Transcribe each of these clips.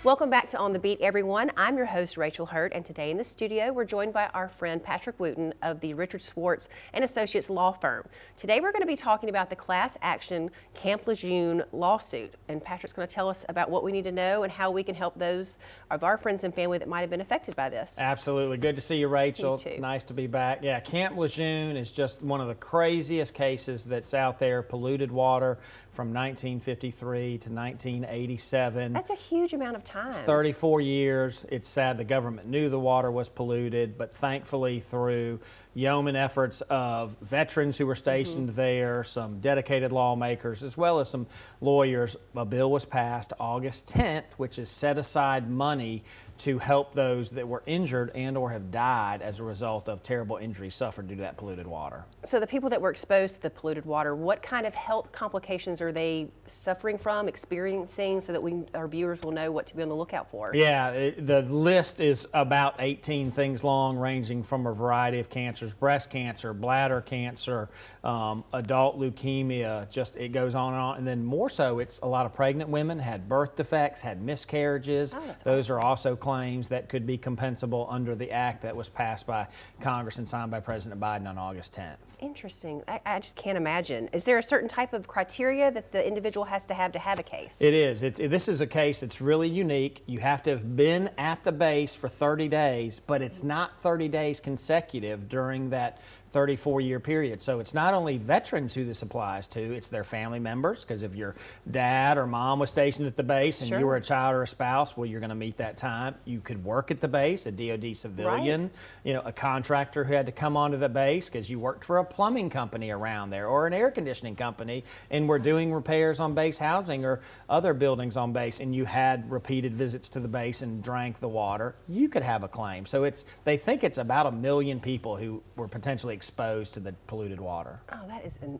Welcome back to On the Beat, everyone. I'm your host, Rachel Hurt, and today in the studio, we're joined by our friend Patrick Wooten of the Richard Schwartz and Associates law firm. Today, we're going to be talking about the class action Camp Lejeune lawsuit, and Patrick's going to tell us about what we need to know and how we can help those of our friends and family that might have been affected by this. Absolutely. Good to see you, Rachel. You too. Nice to be back. Yeah, Camp Lejeune is just one of the craziest cases that's out there. Polluted water from 1953 to 1987. That's a huge amount of time. It's 34 years. It's sad the government knew the water was polluted, but thankfully through yeoman efforts of veterans who were stationed there, some dedicated lawmakers, as well as some lawyers, a bill was passed August 10th, which is set aside money to help those that were injured and or have died as a result of terrible injuries suffered due to that polluted water. So the people that were exposed to the polluted water, what kind of health complications are they suffering from, experiencing, so that our viewers will know what to be on the lookout for? Yeah, the list is about 18 things long, ranging from a variety of cancers: breast cancer, bladder cancer, adult leukemia, just it goes on and on. And then more so, it's a lot of pregnant women, had birth defects, had miscarriages. Those are also claims that could be compensable under the act that was passed by Congress and signed by President Biden on August 10th. Interesting. I just can't imagine. Is there a certain type of criteria that the individual has to have a case? It is. This is a case that's really unique. You have to have been at the base for 30 days, but it's not 30 days consecutive during that 34-year period. So it's not only veterans who this applies to, it's their family members, because if your dad or mom was stationed at the base and you were a child or a spouse, well, you're going to meet that time. You could work at the base, a DOD civilian, you know, a contractor who had to come onto the base because you worked for a plumbing company around there or an air conditioning company and were doing repairs on base housing or other buildings on base, and you had repeated visits to the base and drank the water. You could have a claim. So they think it's about 1 million people who were potentially exposed to the polluted water. Oh,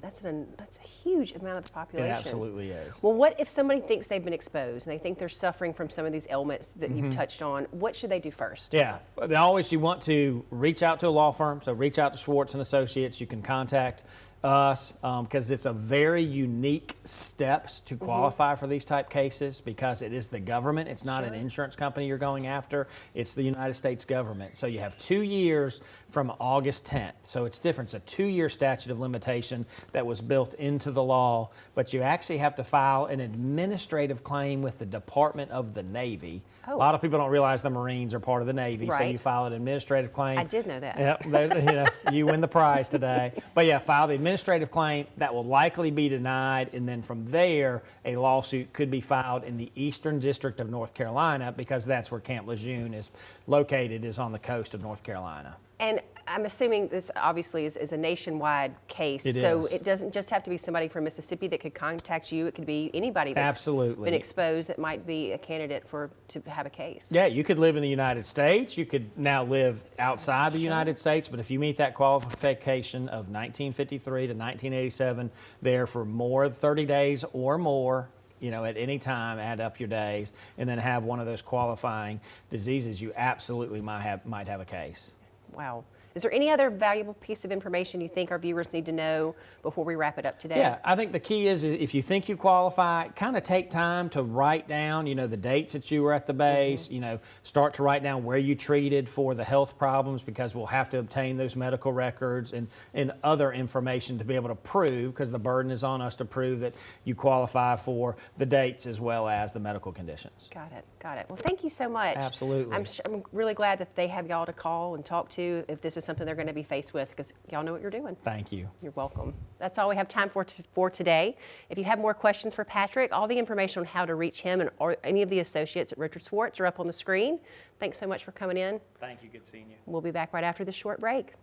that's a huge amount of the population. It absolutely is. Well, what if somebody thinks they've been exposed and they think they're suffering from some of these ailments that you've touched on? What should they do first? Yeah, you want to reach out to a law firm. So reach out to Schwartz and Associates. You can contact us because it's a very unique steps to qualify for these type cases, because it is the government. It's not an insurance company you're going after. It's the United States government. So you have 2 years from August 10th. So it's different. It's a 2-year statute of limitation that was built into the law, but you actually have to file an administrative claim with the Department of the Navy. A lot of people don't realize the Marines are part of the Navy, so you file an administrative claim. I did know that. Yep, you win the prize today. But yeah, file the administrative claim. That will likely be denied, and then from there, a lawsuit could be filed in the Eastern District of North Carolina, because that's where Camp Lejeune is located, is on the coast of North Carolina. And I'm assuming this obviously is a nationwide case, so it doesn't just have to be somebody from Mississippi that could contact you. It could be anybody that's been exposed that might be a candidate to have a case. Yeah, you could live in the United States. You could now live outside the United States, but if you meet that qualification of 1953 to 1987, there for more than 30 days or more, you know, at any time, add up your days, and then have one of those qualifying diseases, you absolutely might have a case. Wow. Is there any other valuable piece of information you think our viewers need to know before we wrap it up today? Yeah, I think the key is if you think you qualify, kind of take time to write down, you know, the dates that you were at the base, you know, start to write down where you treated for the health problems, because we'll have to obtain those medical records and other information to be able to prove, because the burden is on us to prove that you qualify for the dates as well as the medical conditions. Got it. Got it. Well, thank you so much. Absolutely. I'm really glad that they have y'all to call and talk to if this is something they're going to be faced with, because y'all know what you're doing. Thank you. You're welcome. That's all we have time for today. If you have more questions for Patrick, all the information on how to reach him or any of the associates at Richard Schwartz are up on the screen. Thanks so much for coming in. Thank you. Good seeing you. We'll be back right after this short break.